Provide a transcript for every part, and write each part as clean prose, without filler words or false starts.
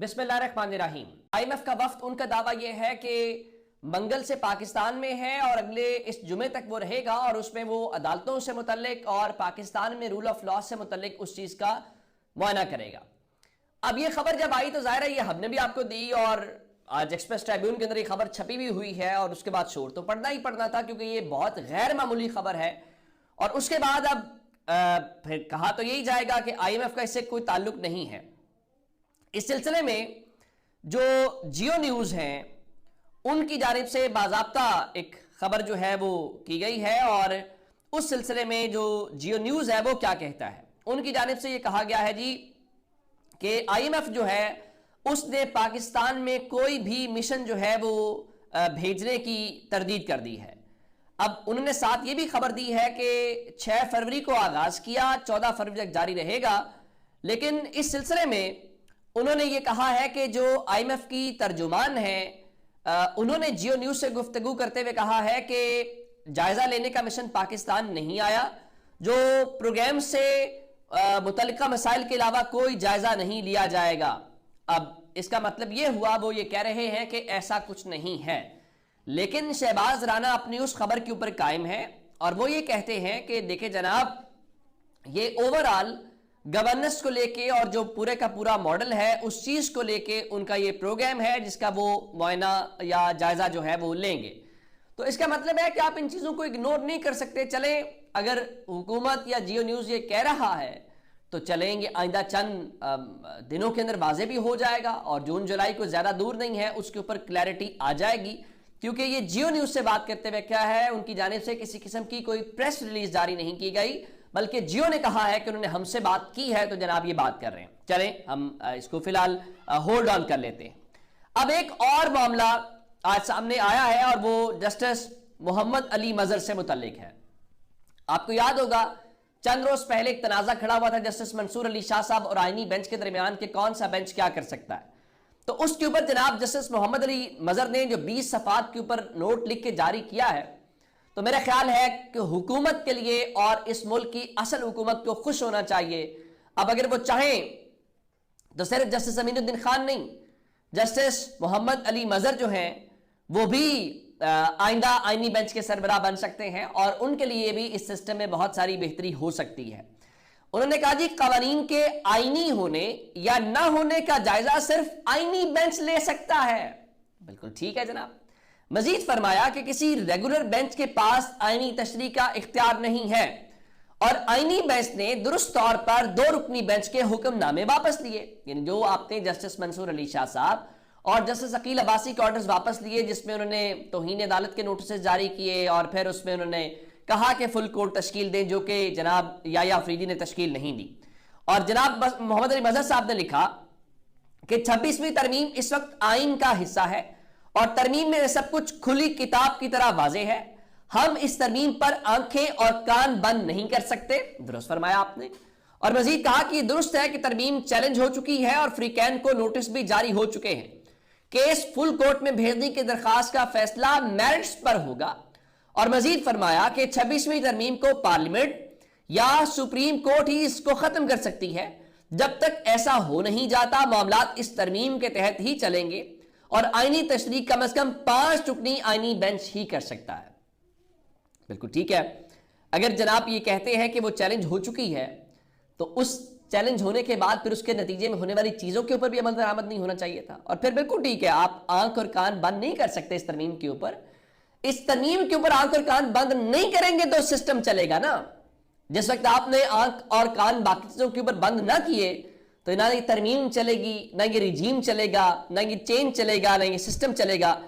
बिस्मिल्लाहिर्रहमानिर्रहीम। IMF का वफ्द, उनका दावा यह है कि मंगल से पाकिस्तान में है और अगले इस जुमे तक वो रहेगा और उसमें वो अदालतों से मुतल्लिक और पाकिस्तान में रूल ऑफ लॉ से मुतल्लिक उस चीज़ का मुआयना करेगा। अब ये खबर जब आई तो ज़ाहिर है ये हमने भी आपको दी और आज एक्सप्रेस ट्रिब्यून के अंदर ये खबर छपी भी हुई है और उसके बाद शोर तो पड़ना ही पड़ना था क्योंकि ये बहुत गैर मामूली खबर है। और उसके बाद अब फिर कहा तो यही जाएगा कि IMF का इससे कोई ताल्लुक नहीं है। इस सिलसिले में जो जियो न्यूज़ हैं उनकी जानिब से बाज़ाब्ता एक खबर जो है वो की गई है और उस सिलसिले में जो जियो न्यूज़ है वो क्या कहता है, उनकी जानिब से ये कहा गया है जी कि IMF जो है उसने पाकिस्तान में कोई भी मिशन जो है वो भेजने की तरदीद कर दी है। अब उन्होंने साथ ये भी खबर दी है कि 6 फरवरी को आगाज़ किया, 14 फरवरी तक जारी रहेगा। लेकिन इस सिलसिले में उन्होंने ये कहा है कि जो IMF की तर्जुमान है उन्होंने जियो न्यूज़ से गुफ्तगू करते हुए कहा है कि जायज़ा लेने का मिशन पाकिस्तान नहीं आया, जो प्रोग्राम से मुतल्लिका मसाइल के अलावा कोई जायज़ा नहीं लिया जाएगा। अब इसका मतलब ये हुआ, वो ये कह रहे हैं कि ऐसा कुछ नहीं है। लेकिन शहबाज राना अपनी उस खबर के ऊपर कायम है और वो ये कहते हैं कि देखिए जनाब, ये ओवरऑल गवर्नेंस को लेके और जो पूरे का पूरा मॉडल है उस चीज को लेके उनका ये प्रोग्राम है जिसका वो मुआयना या जायजा जो है वो लेंगे। तो इसका मतलब है कि आप इन चीजों को इग्नोर नहीं कर सकते। चले अगर हुकूमत या जियो न्यूज़ ये कह रहा है तो चलेंगे, आइंदा चंद दिनों के अंदर वाजे भी हो जाएगा और जून जुलाई को ज्यादा दूर नहीं है, उसके ऊपर क्लैरिटी आ जाएगी। क्योंकि ये जियो न्यूज़ से बात करते हुए क्या है, उनकी जानिब से किसी किस्म की कोई प्रेस रिलीज जारी नहीं की गई, बल्कि जियो ने कहा है कि उन्होंने हमसे बात की है तो जनाब ये बात कर रहे हैं। चलें हम इसको फिलहाल होल्ड ऑन कर लेते हैं। अब एक और मामला आज सामने आया है और वो जस्टिस मोहम्मद अली मजहर से मुतल्लिक है। आपको याद होगा चंद रोज पहले एक तनाजा खड़ा हुआ था जस्टिस मंसूर अली शाह साहब और आईनी बेंच के दरमियान कि कौन सा बेंच क्या कर सकता है। तो उसके ऊपर जनाब जस्टिस मोहम्मद अली मजहर ने जो 20 सफ़ात के ऊपर नोट लिख के जारी किया है, तो मेरा ख्याल है कि हुकूमत के लिए और इस मुल्क की असल हुकूमत को खुश होना चाहिए। अब अगर वो चाहें तो सिर्फ जस्टिस अमीनुद्दीन खान नहीं, जस्टिस मोहम्मद अली मजहर जो हैं वो भी आइंदा आईनी बेंच के सरबराह बन सकते हैं और उनके लिए भी इस सिस्टम में बहुत सारी बेहतरी हो सकती है। उन्होंने कहा जी कवानीन के आईनी होने या ना होने का जायजा सिर्फ आईनी बेंच ले सकता है। बिल्कुल ठीक है जनाब। मजीद फरमाया कि किसी रेगुलर बेंच के पास आईनी तशरीह का इख्तियार नहीं है और आईनी बेंच ने दुरुस्त तौर पर 2 रुकनी बेंच के हुक्मनामे वापस लिए, यानी जो आपने जस्टिस मंसूर अली शाह साहब और जस्टिस अकील अब्बासी के ऑर्डर्स वापस लिए जिसमें उन्होंने तौहीन अदालत के नोटिस जारी किए और फिर उसमें उन्होंने कहा कि फुल कोर्ट तश्कील दें, जो कि जनाब याया अफरीदी ने तश्कील नहीं दी। और जनाब मोहम्मद अली मजहर साहब ने लिखा कि 26वीं तरमीम इस वक्त आइन का हिस्सा है और तरमीम में सब कुछ खुली किताब की तरह वाजे है। हम इस तरमीम पर आंखें और कान बंद नहीं कर सकते। दुरुस्त फरमाया आपने। और मजीद कहा कि दुरुस्त है कि तरमीम चैलेंज हो चुकी है और फ्रीकैन को नोटिस भी जारी हो चुके हैं। केस फुल कोर्ट में भेजने की दरखास्त का फैसला मेरिट्स पर होगा। और मजीद फरमाया कि 26वीं तरमीम को पार्लियामेंट या सुप्रीम कोर्ट ही इसको खत्म कर सकती है। जब तक ऐसा हो नहीं जाता मामलात इस तरमीम के तहत ही चलेंगे और आईनी तशरीह कम से कम 5 रुकनी आईनी बेंच ही कर सकता है। बिल्कुल ठीक है। अगर जनाब ये कहते हैं कि वो चैलेंज हो चुकी है तो उस चैलेंज होने के बाद फिर उसके नतीजे में होने वाली चीजों के ऊपर भी अमल दरामद नहीं होना चाहिए था। और फिर बिल्कुल ठीक है, आप आंख और कान बंद नहीं कर सकते इस तरमीम के ऊपर। इस तरमीम के ऊपर आंख और कान बंद नहीं करेंगे तो सिस्टम चलेगा ना। जिस वक्त आपने आंख और कान बाकी चीजों के ऊपर बंद ना किए तो ना ये तरमीम चलेगी, ना ये रिजीम चलेगा, ना ये चेंज चलेगा, ना ये सिस्टम चलेगा।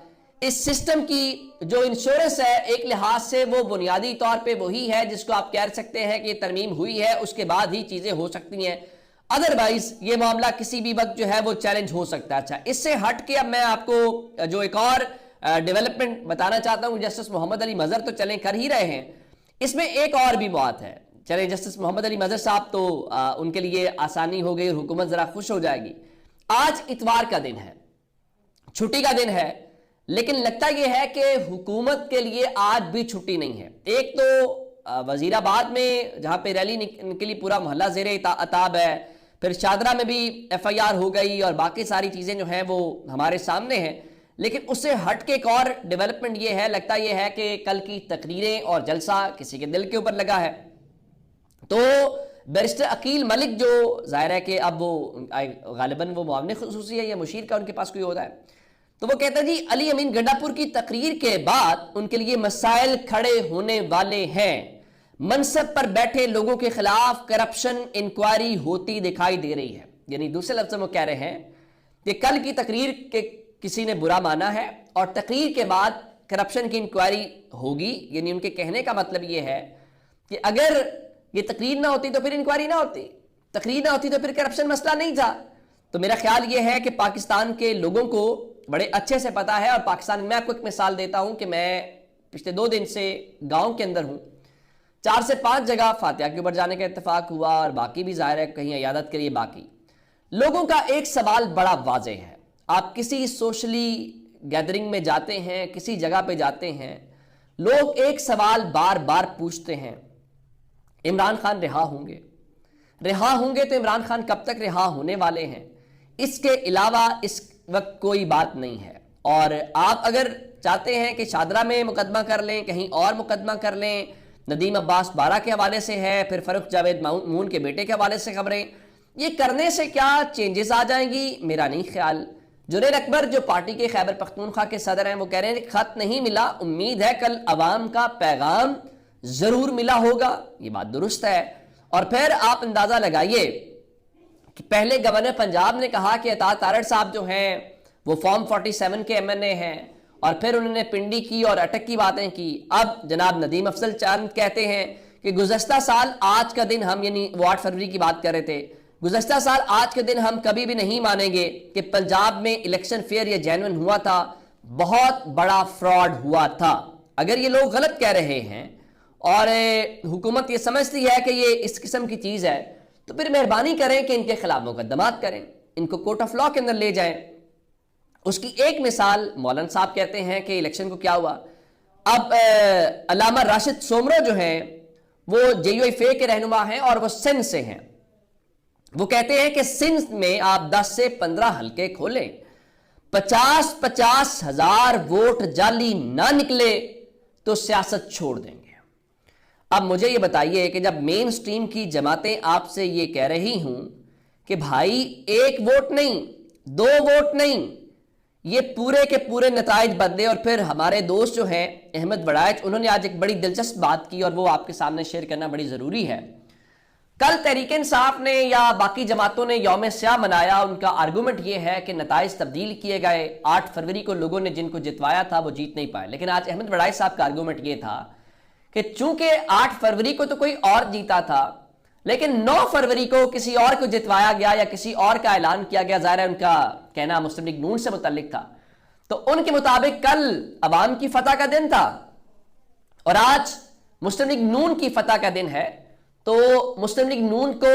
इस सिस्टम की जो इंश्योरेंस है एक लिहाज से वो बुनियादी तौर पे वही है जिसको आप कह सकते हैं कि तरमीम हुई है, उसके बाद ही चीजें हो सकती हैं। अदरवाइज ये मामला किसी भी वक्त जो है वो चैलेंज हो सकता है। अच्छा, इससे हट के अब मैं आपको जो एक और डेवलपमेंट बताना चाहता हूं। जस्टिस मोहम्मद अली मजहर तो चलें कर ही रहे हैं, इसमें एक और भी बात है। चले जस्टिस मोहम्मद अली मजहर साहब तो उनके लिए आसानी हो गई, हुकूमत जरा खुश हो जाएगी। आज इतवार का दिन है, छुट्टी का दिन है, लेकिन लगता यह है कि हुकूमत के लिए आज भी छुट्टी नहीं है। एक तो वजीराबाद में जहां पे रैली निकली पूरा मोहल्ला ज़ेरे अताब है, پھر شادرہ میں بھی FIR ہو گئی اور باقی ساری چیزیں جو ہیں وہ ہمارے سامنے ہیں. لیکن اس سے ہٹ کے ایک اور ڈیولپمنٹ یہ ہے، لگتا یہ ہے کہ کل کی تقریریں اور جلسہ کسی کے دل کے اوپر لگا ہے. تو بیرسٹر عقیل ملک جو ظاہر ہے کہ اب وہ غالباً وہ معاون خصوصی ہے یا مشیر کا ان کے پاس کوئی ہوتا ہے، تو وہ کہتا ہے جی علی امین گنڈا پور کی تقریر کے بعد ان کے لیے مسائل کھڑے ہونے والے ہیں. منصب پر بیٹھے لوگوں کے خلاف کرپشن انکوائری ہوتی دکھائی دے رہی ہے. یعنی دوسرے لفظ میں وہ کہہ رہے ہیں کہ کل کی تقریر کے کسی نے برا مانا ہے اور تقریر کے بعد کرپشن کی انکوائری ہوگی. یعنی ان کے کہنے کا مطلب یہ ہے کہ اگر یہ تقریر نہ ہوتی تو پھر انکوائری نہ ہوتی، تقریر نہ ہوتی تو پھر کرپشن مسئلہ نہیں تھا. تو میرا خیال یہ ہے کہ پاکستان کے لوگوں کو بڑے اچھے سے پتا ہے. اور پاکستان میں آپ کو ایک مثال دیتا ہوں کہ میں پچھلے 2 دن سے گاؤں کے اندر ہوں. 4 سے 5 جگہ فاتحہ کے اوپر جانے کا اتفاق ہوا اور باقی بھی ظاہر ہے کہیں عیادت کے لیے. باقی لوگوں کا ایک سوال بڑا واضح ہے. آپ کسی سوشلی گیدرنگ میں جاتے ہیں، کسی جگہ پہ جاتے ہیں، لوگ ایک سوال بار بار پوچھتے ہیں، عمران خان رہا ہوں گے؟ رہا ہوں گے تو عمران خان کب تک رہا ہونے والے ہیں؟ اس کے علاوہ اس وقت کوئی بات نہیں ہے. اور آپ اگر چاہتے ہیں کہ شادرہ میں مقدمہ کر لیں، کہیں اور مقدمہ کر لیں، ندیم عباس بارہ کے حوالے سے ہے، پھر فاروق جاوید مون کے بیٹے کے حوالے سے خبریں، یہ کرنے سے کیا چینجز آ جائیں گی؟ میرا نہیں خیال. جنید اکبر جو پارٹی کے خیبر پختونخوا کے صدر ہیں وہ کہہ رہے ہیں کہ خط نہیں ملا، امید ہے کل عوام کا پیغام ضرور ملا ہوگا. یہ بات درست ہے. اور پھر آپ اندازہ لگائیے کہ پہلے گورنر پنجاب نے کہا کہ عطا تارڑ صاحب جو ہیں وہ فارم 47 کے MNA ہیں، اور پھر انہوں نے پنڈی کی اور اٹک کی باتیں کی. اب جناب ندیم افضل چاند کہتے ہیں کہ گزشتہ سال آج کا دن ہم، یعنی وہ 8 فروری کی بات کر رہے تھے، گزشتہ سال آج کے دن ہم کبھی بھی نہیں مانیں گے کہ پنجاب میں الیکشن فیئر یا جینوئن ہوا تھا، بہت بڑا فراڈ ہوا تھا. اگر یہ لوگ غلط کہہ رہے ہیں اور حکومت یہ سمجھتی ہے کہ یہ اس قسم کی چیز ہے تو پھر مہربانی کریں کہ ان کے خلاف مقدمات کریں، ان کو کورٹ آف لا کے اندر لے جائیں. اس کی ایک مثال مولانا صاحب کہتے ہیں کہ الیکشن کو کیا ہوا. اب علامہ راشد سومرو جو ہیں وہ JUIFA کے رہنما ہیں اور وہ سندھ سے ہیں. وہ کہتے ہیں کہ سندھ میں آپ 10 سے 15 حلقے کھولیں، 50 ہزار ووٹ جعلی نہ نکلے تو سیاست چھوڑ دیں گے. اب مجھے یہ بتائیے کہ جب مین سٹریم کی جماعتیں آپ سے یہ کہہ رہی ہوں کہ بھائی 1 ووٹ نہیں، 2 ووٹ نہیں، یہ پورے کے پورے نتائج بدلے. اور پھر ہمارے دوست جو ہیں احمد وڑائچ، انہوں نے آج ایک بڑی دلچسپ بات کی اور وہ آپ کے سامنے شیئر کرنا بڑی ضروری ہے. کل تحریک انصاف نے یا باقی جماعتوں نے یوم سیاہ منایا. ان کا آرگومنٹ یہ ہے کہ نتائج تبدیل کیے گئے، 8 فروری کو لوگوں نے جن کو جتوایا تھا وہ جیت نہیں پائے. لیکن آج احمد وڑائچ صاحب کا آرگومنٹ یہ تھا کہ چونکہ 8 فروری کو تو کوئی اور جیتا تھا، لیکن 9 فروری کو کسی اور کو جتوایا گیا یا کسی اور کا اعلان کیا گیا. ظاہر ہے ان کا کہنا مسلم لیگ نون سے متعلق تھا، تو ان کے مطابق کل عوام کی فتح کا دن تھا اور آج مسلم لیگ نون کی فتح کا دن ہے. تو مسلم لیگ نون کو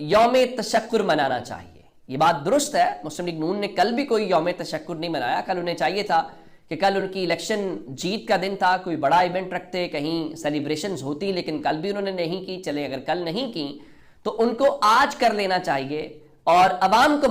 یوم تشکر منانا چاہیے. یہ بات درست ہے، مسلم لیگ نون نے کل بھی کوئی یوم تشکر نہیں منایا. کل انہیں چاہیے تھا کہ کل ان کی الیکشن جیت کا دن تھا، کوئی بڑا ایونٹ رکھتے، کہیں سیلیبریشنز ہوتی، لیکن کل بھی انہوں نے نہیں کی. چلے اگر کل نہیں کی تو ان کو آج کر لینا چاہیے اور عوام کو